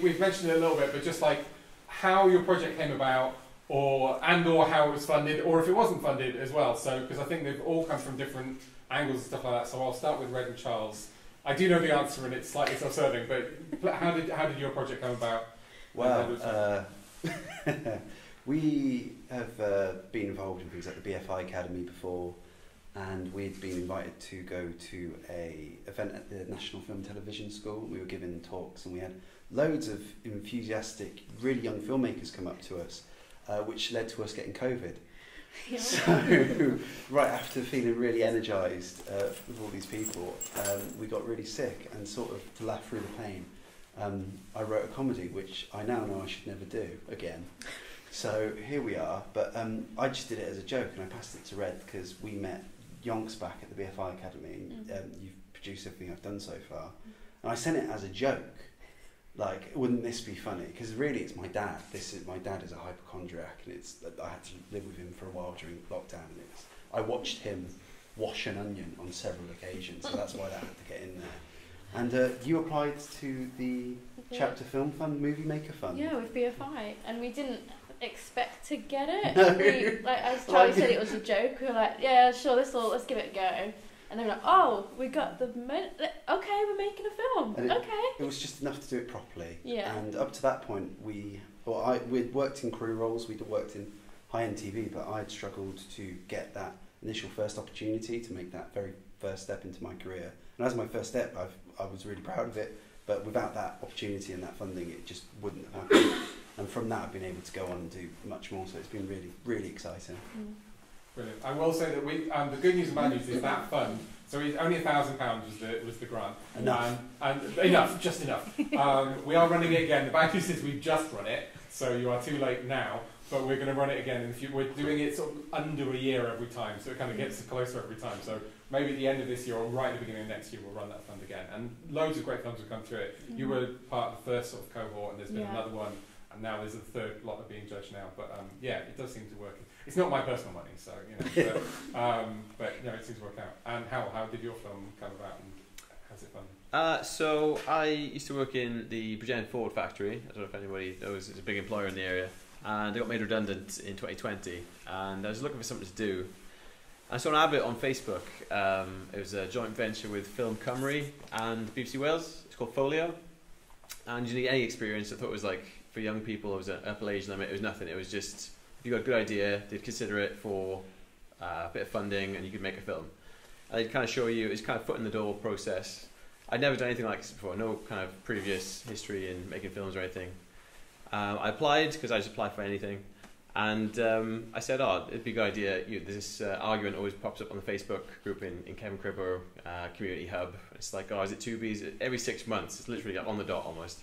We've mentioned it a little bit, but just like how your project came about, or how it was funded, or if it wasn't funded as well. So, because I think they've all come from different angles and stuff like that. So I'll start with Red and Charles. I do know the answer, and it's slightly self-serving, but how did your project come about? Well, we have been involved in things like the BFI Academy before, and we'd been invited to go to a event at the National Film and Television School. We were given talks, and we had loads of enthusiastic, really young filmmakers come up to us, which led to us getting COVID. Yeah. So, right after feeling really energised with all these people, we got really sick, and sort of to laugh through the pain, I wrote a comedy, which I now know I should never do again. So here we are, but I just did it as a joke, and I passed it to Red because we met Yonks back at the BFI Academy, and you've produced everything I've done so far, and I sent it as a joke. Like, wouldn't this be funny? Because really, it's my dad. My dad is a hypochondriac, and I had to live with him for a while during lockdown. And I watched him wash an onion on several occasions, so that's why that had to get in there. And you applied to the Chapter Film Fund, MovieMaker Fund. Yeah, with BFI, and we didn't expect to get it. No. As Charlie said, it was a joke. We were like, yeah, sure, let's give it a go. And they were like, oh, we got the money. Okay, we're making a film. Okay. It was just enough to do it properly. Yeah. And up to that point, we'd worked in crew roles, we'd worked in high-end TV, but I'd struggled to get that initial first opportunity to make that very first step into my career. And as my first step, I was really proud of it. But without that opportunity and that funding, it just wouldn't have happened. And from that, I've been able to go on and do much more. So it's been really, really exciting. Brilliant. I will say that the good news and bad news is that fund. So only £1,000 was the grant. Enough. Enough, just enough. We are running it again. The bad news is we've just run it, so you are too late now. But we're going to run it again, and we're doing it sort of under a year every time, so it kind of gets closer every time. So maybe at the end of this year or right at the beginning of next year, we'll run that fund again. And loads of great films have come through it. You were part of the first sort of cohort, and there's been another one. And now there's a third lot of being judged now, but yeah, it does seem to work. It's not my personal money, so but it seems to work out. And how did your film come about, and how's it fun? So I used to work in the Bridgend Ford factory. I don't know if anybody knows, it's a big employer in the area, and they got made redundant in 2020. And I was looking for something to do. I saw an advert on Facebook. It was a joint venture with Film Cymru and BBC Wales. It's called Folio, and you need any experience. I thought it was like, for young people, it was an upper age limit. It was nothing. It was just, if you got a good idea, they'd consider it for a bit of funding, and you could make a film. And they'd kind of show you, it's kind of foot in the door process. I'd never done anything like this before, no kind of previous history in making films or anything. I applied, because I just applied for anything. And I said, it'd be a good idea. This argument always pops up on the Facebook group in Kevin Cribber Community Hub. It's like, is it Tubies? Every 6 months, it's literally on the dot almost.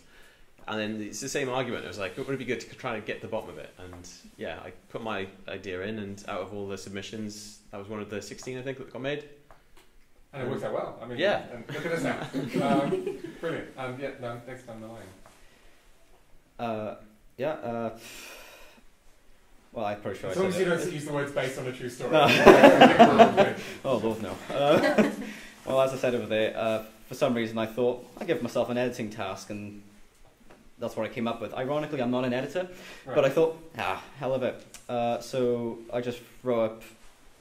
And then it's the same argument. It was like, wouldn't it be good to try to get to the bottom of it? And yeah, I put my idea in, and out of all the submissions, that was one of the 16, I think, that got made. And it worked out well. I mean, yeah. And look at us now. Brilliant. Next down the line. Well, I'm pretty sure. As long as you don't use the words based on a true story. Oh, Lord, no. Well, as I said over there, for some reason I thought I'd give myself an editing task, and that's what I came up with. Ironically, I'm not an editor, right. But I thought, hell of it. So I just throw up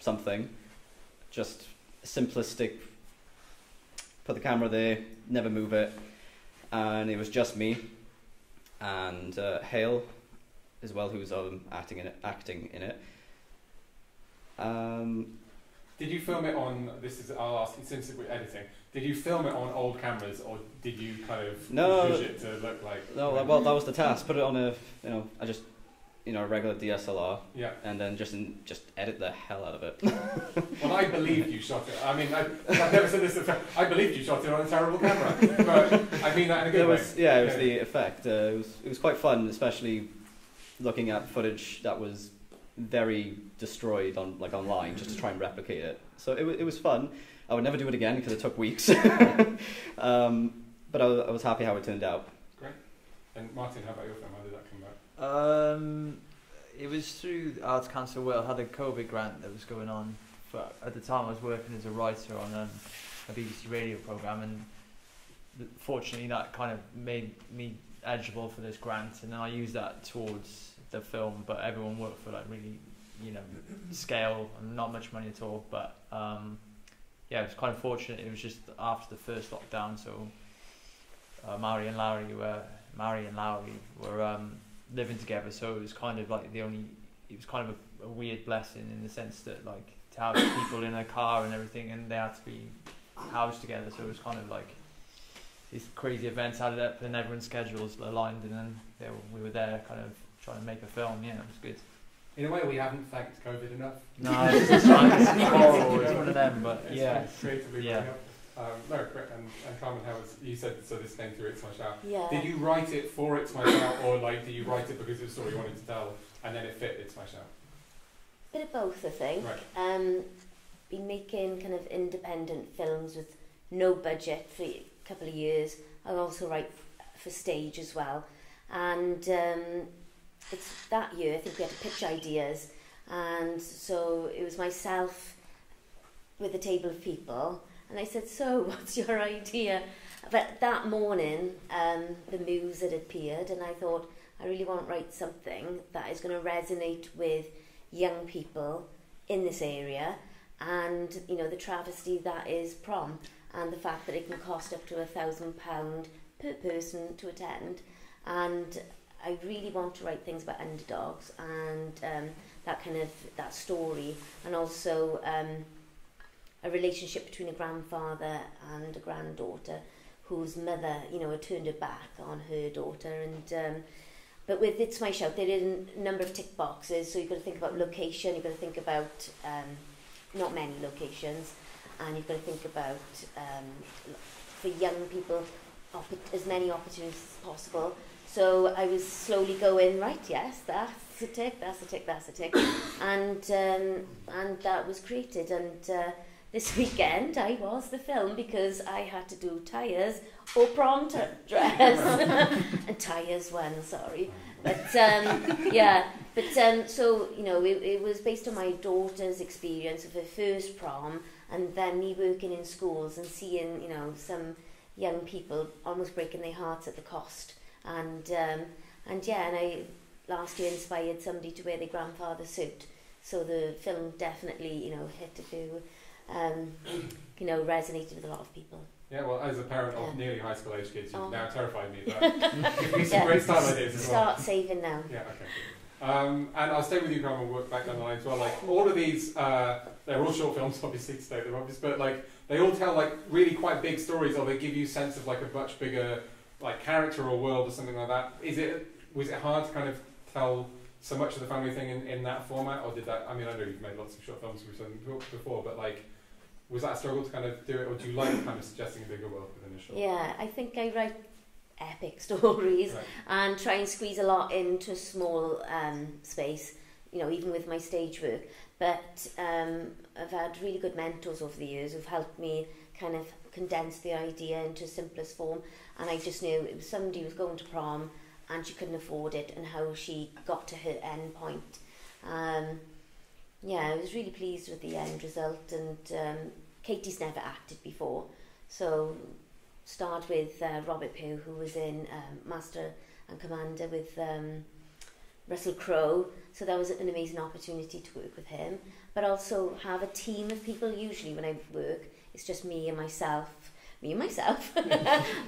something, just simplistic, put the camera there, never move it, and it was just me, and Hale as well, who's acting in it. Did you film it on, I'll ask you, since we're editing, did you film it on old cameras, or did you kind of push it to look like... No, well, that was the task. Put it on a regular DSLR, yeah, and then just edit the hell out of it. Well, I believed you shot it. I mean, I've never said this before. I believed you shot it on a terrible camera, but I mean that in a good way. Yeah, it was the effect. It was quite fun, especially looking at footage that was very destroyed online, just to try and replicate it. So it was fun. I would never do it again because it took weeks. But I was happy how it turned out. Great. And Martin, how about your film? How did that come about? It was through Arts Council Wales. Had a COVID grant that was going on. At the time, I was working as a writer on a BBC radio programme, and fortunately, that kind of made me eligible for this grant, and then I used that towards the film. But everyone worked for like really, you know, scale and not much money at all. But yeah, it was kind of fortunate. It was just after the first lockdown, so Mary and Lowry were living together. So it was kind of like it was kind of a weird blessing in the sense that like to have people in a car and everything, and they had to be housed together. So it was kind of like these crazy events added up, and everyone's schedules aligned, and then we were there kind of trying to make a film. Yeah, it was good. In a way, we haven't thanked COVID enough. No, it's horrible. It's one of them, but it's yeah. Creatively Yeah. No, and Carmen, how was, you said, so this came through It's My Shout. Yeah. Did you write it for It's My Shout, or like did you write it because it was a story you wanted to tell, and then it fit It's My Shout? Bit of both, I think. Right. Been making kind of independent films with no budget for a couple of years. I also write for stage as well, and it's that year I think we had to pitch ideas, and so it was myself with a table of people, and I said, so what's your idea? But that morning the muse had appeared, and I thought I really want to write something that is going to resonate with young people in this area, and you know, the travesty that is prom, and the fact that it can cost up to £1,000 per person to attend, and I really want to write things about underdogs and that story, and also a relationship between a grandfather and a granddaughter whose mother, you know, had turned her back on her daughter, and but with It's My Shout, there are a number of tick boxes, so you've got to think about location, you've got to think about not many locations, and you've got to think about for young people as many opportunities as possible. So I was slowly going, right, yes, that's a tick, that's a tick, that's a tick, and that was created. And this weekend I was the film because I had to do tyres or prom dress and tyres one, sorry. But yeah, but so you know, it was based on my daughter's experience of her first prom, and then me working in schools and seeing, you know, some young people almost breaking their hearts at the cost, and yeah, and I last year inspired somebody to wear their grandfather's suit, so the film definitely, you know, hit a few, you know, resonated with a lot of people. Yeah, well, as a parent of nearly high school age kids, you've now terrified me, but give me some Yeah. great style ideas as well. Start saving now. Yeah, okay. And I'll stay with you, Carmen, and work back down the line as well. Like, all of these, they're all short films, obviously, to state them obvious, but like, they all tell like really quite big stories, or they give you a sense of like a much bigger like character or world or something like that. Was it hard to kind of tell so much of the family thing in that format, or did that, I mean, I know you've made lots of short films before, but like, was that a struggle to kind of do it, or do you like kind of suggesting a bigger world within a short? Yeah, I think I write epic stories, right, and try and squeeze a lot into a small space, you know, even with my stage work. But I've had really good mentors over the years who've helped me kind of condense the idea into simplest form, and I just knew it was somebody who was going to prom and she couldn't afford it, and how she got to her end point. Yeah, I was really pleased with the end result, and Katie's never acted before, so start with Robert Pugh, who was in Master and Commander with Russell Crowe, so that was an amazing opportunity to work with him, but also have a team of people. Usually when I work, it's just me and myself,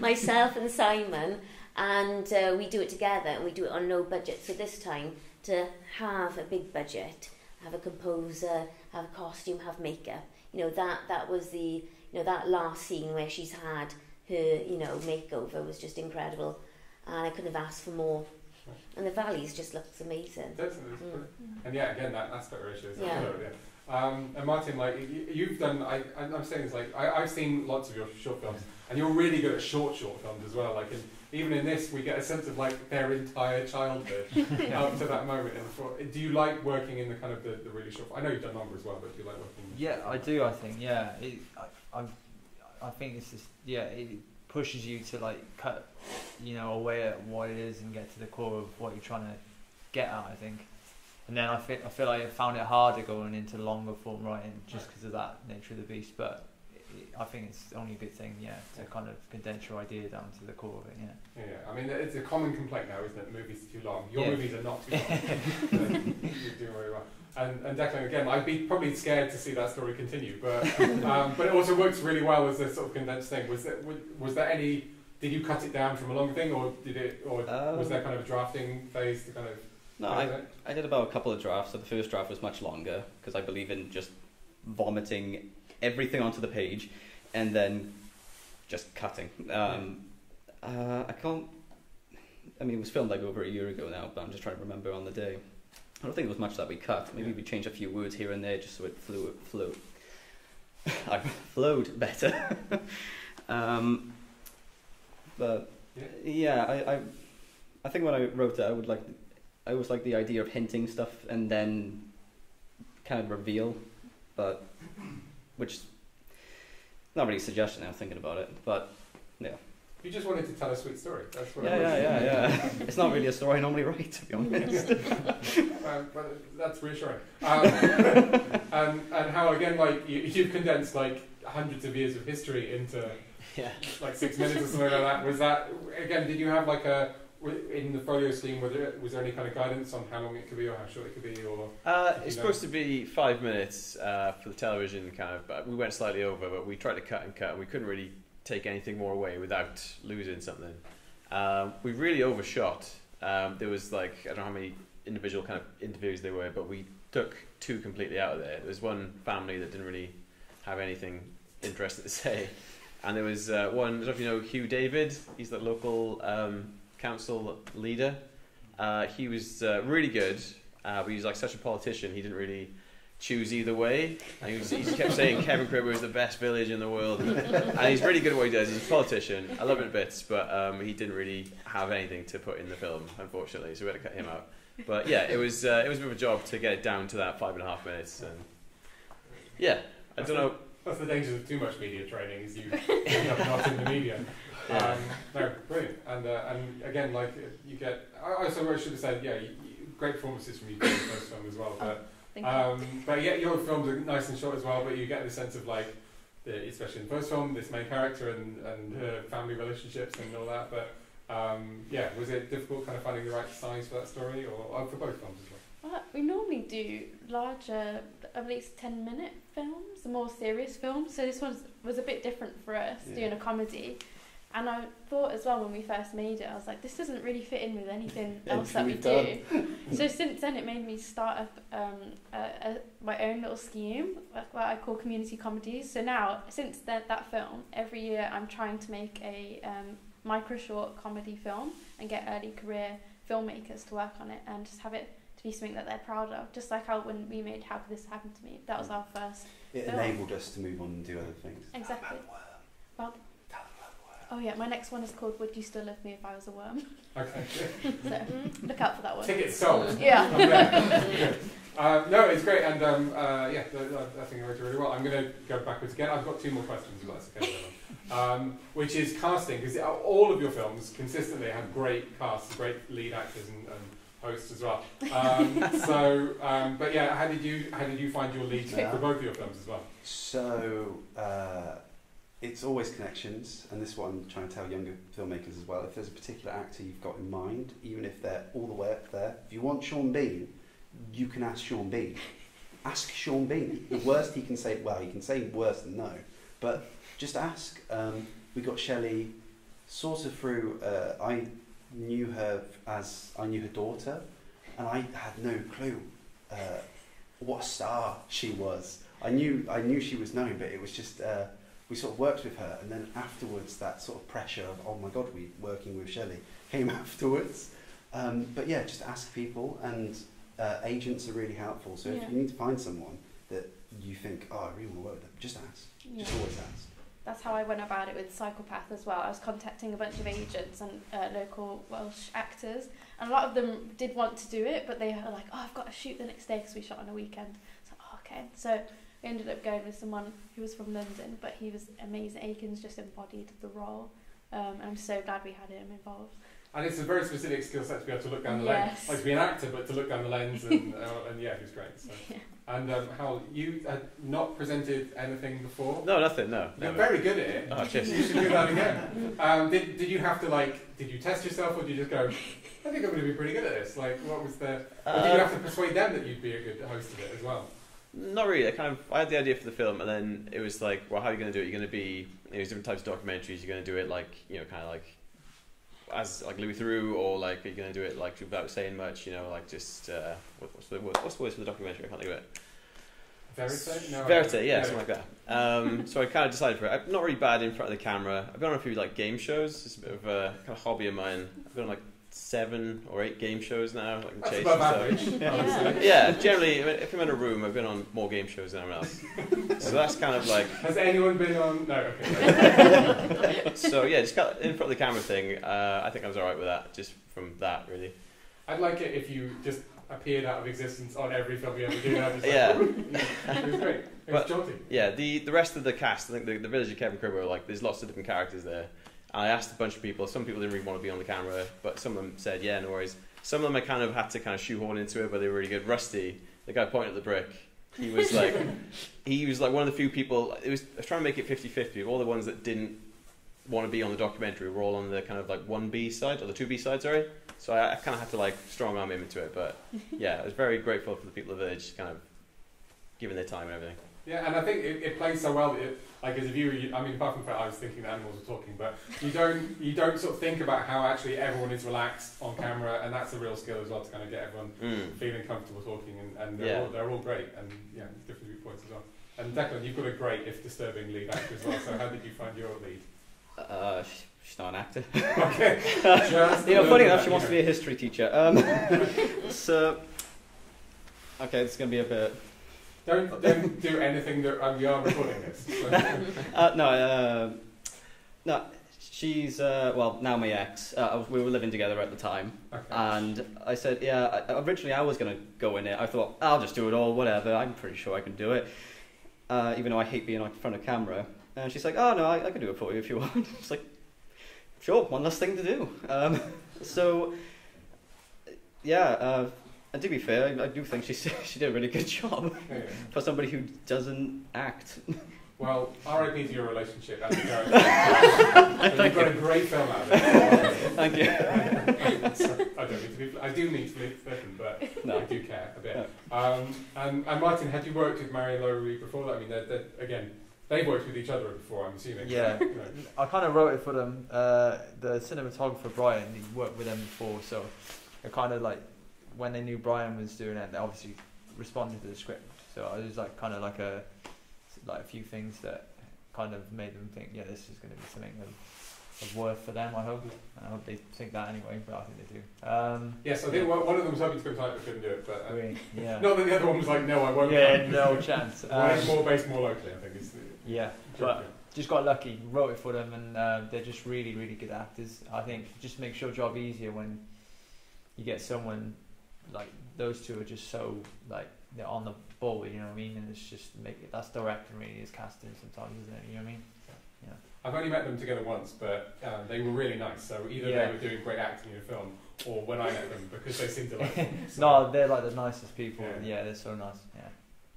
myself and Simon, and we do it together, and we do it on no budget. So this time, to have a big budget, have a composer, have a costume, have makeup, you know, that was the, you know, that last scene where she's had her, you know, makeover was just incredible, and I couldn't have asked for more. Right. And the valleys just looks amazing. And yeah, again, that aspect ratio is Yeah. And Martin, like, you've done, I'm saying this, like, I've seen lots of your short films, and you're really good at short films as well. Like, even in this, we get a sense of like their entire childhood up to that moment. Do you like working in the kind of the really short? I know you've done longer as well, but do you like working? Yeah, I do. I think I think it's just, yeah, it pushes you to like cut, you know, away at what it is and get to the core of what you're trying to get at, I think. And then I feel like I found it harder going into longer form writing just because of that nature of the beast. But I think it's only a good thing, to kind of condense your idea down to the core of it, Yeah, I mean, it's a common complaint now, isn't it? Movies are too long. Your movies are not too long. You're doing very well. And Declan, again, I'd be probably scared to see that story continue, but it also works really well as a sort of condensed thing. Was there any? Did you cut it down from a longer thing, or was there kind of a drafting phase to kind of? No, I did about a couple of drafts. So the first draft was much longer because I believe in just vomiting everything onto the page and then just cutting. I can't. I mean, it was filmed like over a year ago now, but I'm just trying to remember on the day. I don't think there was much that we cut. Maybe we changed a few words here and there just so it flowed better. But I think when I wrote it, I always like the idea of hinting stuff and then kind of reveal, but which not really a suggestion now thinking about it, but yeah. You just wanted to tell a sweet story. That's what Yeah. It's not really a story I normally write, to be honest. But that's reassuring. And how again, like you've condensed like hundreds of years of history into like 6 minutes or something like that. Was that again? Did you have like in the folio scheme? Was there any kind of guidance on how long it could be or how short it could be? Or it's supposed to be 5 minutes for the television kind of, but we went slightly over. But we tried to cut and we couldn't really take anything more away without losing something. We really overshot. There was like I don't know how many individual kind of interviews there were, but we took 2 completely out of there. There was one family that didn't really have anything interesting to say, and there was one. I don't know if you know Hugh David. He's the local council leader. He was really good, but he was like such a politician. He didn't really choose either way. And he just kept saying Kevin Cribber is the best village in the world, and he's really good at what he does. He's a politician. I love him to bits, but he didn't really have anything to put in the film, unfortunately. So we had to cut him out. But yeah, it was a bit of a job to get it down to that 5.5 minutes. And yeah, I don't know. That's the dangers of too much media training, is you end up not in the media. No, brilliant. And again, like you get. I should have said, great performances from you in the first film as well. But yeah, your films are nice and short as well. But you get the sense of like, especially in the first film, this main character and her family relationships and all that. But was it difficult kind of finding the right size for that story, or for both films as well? Well, we normally do larger, at least 10-minute films, the more serious films. So this one was a bit different for us, doing a comedy. And I thought as well when we first made it, I was like, this doesn't really fit in with anything else that we do. So since then it made me start up my own little scheme, what I call community comedies. So now, since that film, every year I'm trying to make a micro-short comedy film and get early career filmmakers to work on it and just have it to be something that they're proud of. Just like how when we made How Could This Happen to Me, that was our first It film. enabled us to move on and do other things. Exactly. Well, oh yeah, my next one is called Would You Still Love Me If I Was a Worm? Okay. So look out for that one. Tickets sold. Yeah. No, it's great, and I think I wrote it really well. I'm going to go backwards again. I've got 2 more questions, if that's okay. Which is casting, because all of your films consistently have great casts, great lead actors and hosts as well. But yeah, how did you find your leads for both of your films as well? So it's always connections, and this is what I'm trying to tell younger filmmakers as well. If there's a particular actor you've got in mind, even if they're all the way up there, if you want Sean Bean, you can ask Sean Bean. Ask Sean Bean. The worst he can say, well, he can say worse than no, but just ask. We got Shelley sort of through, I knew her daughter, and I had no clue what a star she was. I knew she was known, but it was just, we sort of worked with her, and then afterwards that sort of pressure of, oh my God, we're working with Shelley, came afterwards. But yeah, just ask people, and agents are really helpful. So if you need to find someone that you think, oh, I really want to work with them, just ask. Yeah. Just always ask. That's how I went about it with Psychopath as well. I was contacting a bunch of agents and local Welsh actors, and a lot of them did want to do it, but they were like, oh, I've got to shoot the next day because we shot on a weekend. So, okay. So we ended up going with someone who was from London, but he was amazing. Aiken's just embodied the role, and I'm so glad we had him involved. And it's a very specific skill set to be able to look down the Yes. lens. Like to be an actor, but to look down the lens, and yeah, it was great. So. Yeah. And Hal, you had not presented anything before? No, nothing, no. You're Never. very good at it. Oh, cheers. You should do that again. Did you have to, like, did you test yourself, or did you just go, I think I'm going to be pretty good at this? Like, what was the... Or did you have to persuade them that you'd be a good host of it as well? Not really. I had the idea for the film, and then it was like, well, how are you going to do it? You're going to be, there's different types of documentaries. You're going to do it like, kind of like as like wneuthurwyr, or like are you going to do it like without saying much? Like just what's the word for the documentary? I can't think of it. Verite? No, Verite, yeah, something like that. So I kind of decided for it. I'm not really bad in front of the camera. I've been on a few like game shows. It's a bit of a kind of hobby of mine. I've been on like 7 or 8 game shows now. Like That's Chase above and average. stuff. Yeah, generally, if I'm in a room, I've been on more game shows than anyone else. So that's kind of like. Has anyone been on? No, okay. So yeah, just got in front of the camera thing. I think I was alright with that, just from that really. I'd like it if you just appeared out of existence on every film you ever do. Yeah. It was great. It was jaunty. Yeah, the rest of the cast, I think the village of Kevin Cribber, like there's lots of different characters there. And I asked a bunch of people. Some people didn't really want to be on the camera, but some of them said, yeah, no worries. Some of them I kind of had to kind of shoehorn into it, but they were really good. Rusty, the guy pointing at the brick, he was like one of the few people. I was trying to make it 50-50. Of all the ones that didn't want to be on the documentary were all on the kind of like 1B side, or the 2B side, sorry. So I kind of had to like strong arm him into it. But yeah, I was very grateful for the people of the village kind of giving their time and everything. Yeah, and I think it plays so well that like as a viewer, I mean, apart from the fact I was thinking the animals were talking, but you don't sort of think about how actually everyone is relaxed on camera, and that's a real skill as well to kind of get everyone feeling comfortable talking, and they're all great, and yeah, different viewpoints as well. And Declan, you've got a great, if disturbing, lead actor as well. So how did you find your lead? She's not an actor. Okay. Funny enough, she wants to be a history teacher. So, okay, this is going to be a bit. Don't do anything that we are recording this. No, she's now my ex. We were living together at the time, Okay. and I said, originally I was going to go in it. I thought I'll just do it all, whatever. I'm pretty sure I can do it, even though I hate being in front of camera. And she's like, oh no, I can do it for you if you want. It's like, sure, one less thing to do. And to be fair, I do think she did a really good job for somebody who doesn't act. Well, RIP to your relationship as a character. You've got a great film out of it. Thank you. I do need to be flippant, but no. I do care a bit. No. And Martin, had you worked with Marion Lowry before that? I mean, again, they've worked with each other before, I'm assuming. Yeah. So, you know. I kind of wrote it for them. The cinematographer Brian, he worked with them before, so I kind of like, when they knew Brian was doing it, they obviously responded to the script. So it was like kind of like a few things that kind of made them think, yeah, this is going to be something of worth for them. I hope, and I hope they think that anyway. But I think they do. Yes, I think one of them was hoping to come tonight but couldn't do it. But yeah, not that the other one was like, no, I won't. yeah, come. no chance. One is more based more locally, I think. Yeah, but just got lucky. Wrote it for them, and they're just really, really good actors. I think it just makes your job easier when you get someone like those two are just so like they're on the ball, you know what I mean? And it's just that's directing really, is casting sometimes, isn't it? You know what I mean? Yeah. I've only met them together once, but they were really nice. So either they were doing great acting in a film, or when I met them, because they seemed to like them. So. No, they're like the nicest people. Yeah, they're so nice. Yeah.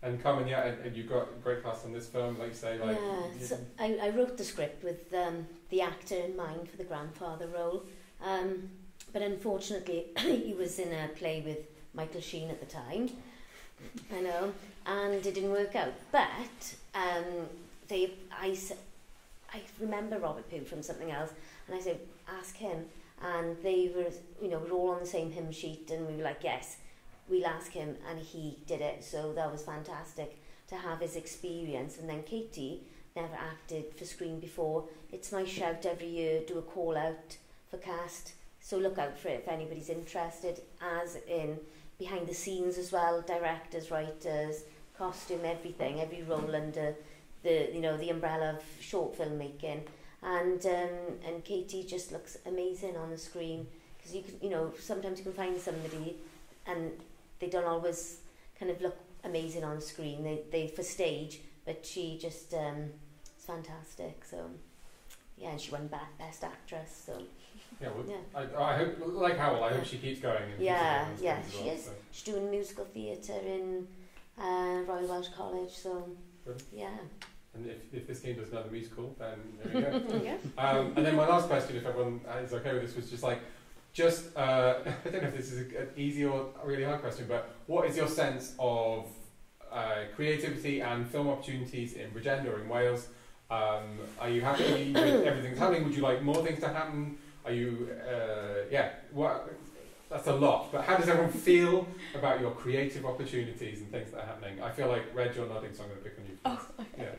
And Carmen, and you've got a great cast on this film, like you say. Like, so I wrote the script with the actor in mind for the grandfather role, but unfortunately he was in a play with Michael Sheen at the time, I know, and it didn't work out. But I remember Robert Pugh from something else, and I said, ask him, and they were, we're all on the same hymn sheet, and we were like, yes, we'll ask him, and he did it. So that was fantastic to have his experience. And then Katie never acted for screen before. It's my shout every year, do a call out for cast, so look out for it if anybody's interested, as in behind the scenes as well, directors, writers, costume, everything, every role under the umbrella of short filmmaking. And Katie just looks amazing on the screen, because sometimes you can find somebody and they don't always kind of look amazing on screen. They for stage, but she just is fantastic. So yeah, and she won Best Actress. So Yeah, well, yeah. I hope, like Hywel, I hope she keeps going. And Yeah, keeps yeah, as she well, is. so. She's doing musical theatre in Royal Welsh College. So Brilliant. yeah. And if this team does another musical, then there we go. There we go. And then my last question, if everyone is okay with this, was just like, I don't know if this is an easy or a really hard question, but what is your sense of creativity and film opportunities in Bridgend or in Wales? Are you happy with everything that's happening? Would you like more things to happen? Are you, that's a lot, but how does everyone feel about your creative opportunities and things that are happening? I feel like, Reg, you're nodding, so I'm going to pick on you first. Oh, okay. Yeah.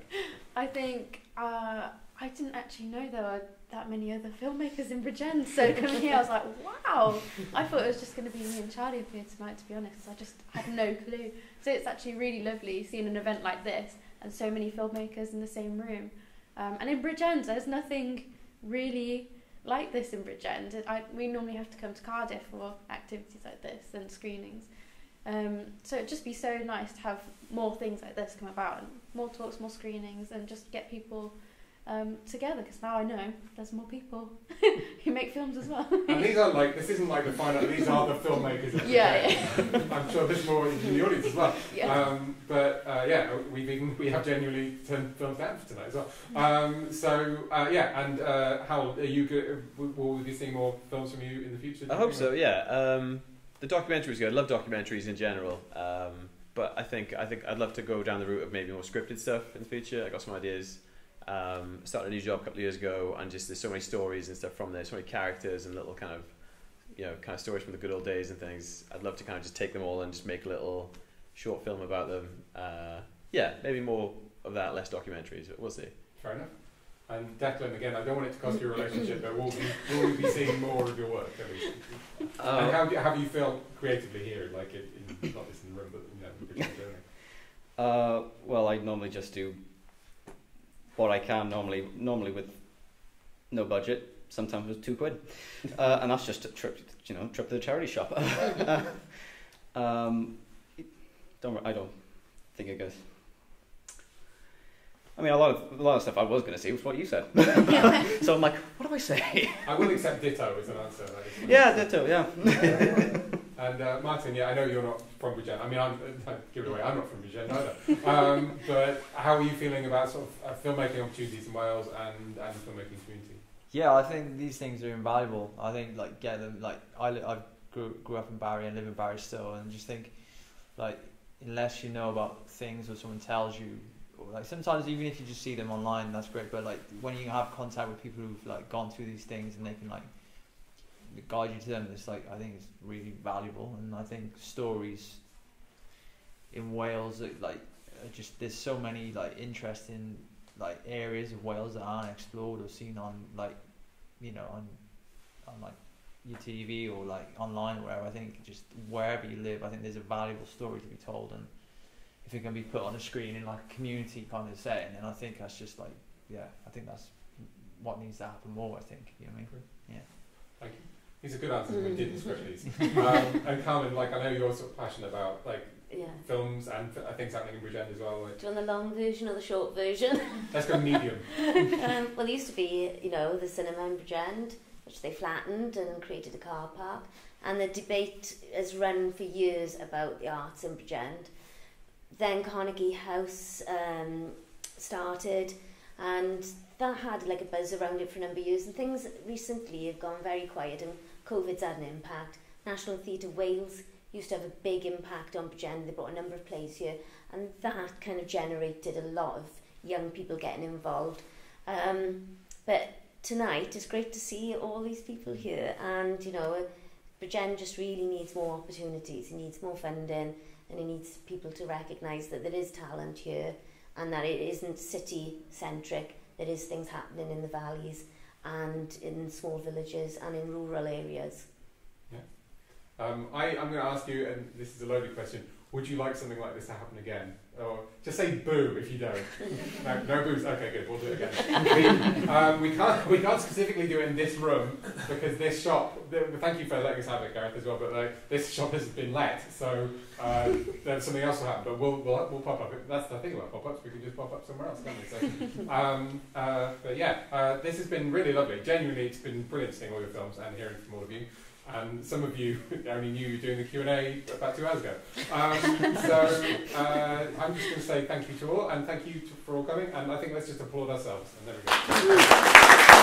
I think I didn't actually know there were that many other filmmakers in Bridgend, so coming here I was like, wow! I thought it was just going to be me and Charlie up here tonight, to be honest. I just had no clue. So it's actually really lovely seeing an event like this and so many filmmakers in the same room. And in Bridgend, there's nothing really like this in Bridgend. We normally have to come to Cardiff for activities like this and screenings. So it'd just be so nice to have more things like this come about, and more talks, more screenings, and just get people together, because now I know there's more people who make films as well. And these aren't like, this isn't like the final, these are the filmmakers. Yeah. I'm sure there's more in the audience as well. Yeah. We have genuinely turned films down for tonight as well. Hywel, are you will we be seeing more films from you in the future? I hope so, yeah. The documentary's good. I love documentaries in general. But I think I'd love to go down the route of maybe more scripted stuff in the future. I got some ideas. Started a new job a couple of years ago, and just there's so many stories and stuff from there, so many characters and little kind of stories from the good old days and things. I'd love to kind of just take them all and just make a little short film about them. Maybe more of that, less documentaries, but we'll see. Fair enough. And Declan, again, I don't want it to cost you a relationship, but will we be seeing more of your work at least? And how do you feel creatively here, like not just in the room, but in general? Well, I normally just do what I can, normally with no budget, sometimes with £2, and that's just a trip to the charity shop. I don't think it goes. I mean, a lot of stuff I was going to say was what you said. So I'm like, what do I say? I will accept ditto as an answer. Yeah, ditto, yeah. And Martin, I know you're not from Bridgend. I mean, give it away, I'm not from Bridgend either. But how are you feeling about sort of filmmaking opportunities in Wales and the filmmaking community? Yeah, I think these things are invaluable. I think get them. I grew up in Barry and live in Barry still, and just think unless you know about things or someone tells you, or sometimes even if you just see them online, that's great. But when you have contact with people who've gone through these things and they can guide you to them, it's I think it's really valuable. And I think stories in Wales just there's so many interesting areas of Wales that aren't explored or seen on your TV or online or wherever. I think just wherever you live, I think there's a valuable story to be told, and if it can be put on a screen in a community kind of setting, then I think that's just I think that's what needs to happen more. I think, you know what I mean? Yeah. Thank you. These are good answers. We didn't script these. And Carmen, I know you're sort of passionate about films and things happening in Bridgend as well. Do you want the long version or the short version? Let's go medium. Well, there used to be, the cinema in Bridgend, which they flattened and created a car park. And the debate has run for years about the arts in Bridgend. Then Carnegie House started, and that had a buzz around it for a number of years. And things recently have gone very quiet, and COVID's had an impact. National Theatre Wales used to have a big impact on Bridgend. They brought a number of plays here, and that kind of generated a lot of young people getting involved. But tonight, it's great to see all these people here, and Bridgend just really needs more opportunities. It needs more funding, and it needs people to recognise that there is talent here, and that it isn't city-centric. There is things happening in the valleys and in small villages and in rural areas. Yeah. I'm going to ask you, and this is a loaded question, would you like something like this to happen again? Or Just say boo if you don't. No boos. Okay, good. We'll do it again. We can't specifically do it in this room because this shop. Thank you for letting us have it, Gareth, as well. But like this shop has been let, so there's something else will happen. But we'll pop up. That's the thing about pop-ups. We can just pop up somewhere else, can't we? So, but yeah, this has been really lovely. Genuinely, it's been brilliant seeing all your films and hearing from all of you. And some of you only knew you were doing the Q&A about 2 hours ago. So I'm just going to say thank you to all, and thank you for all coming, and I think let's just applaud ourselves. And there we go.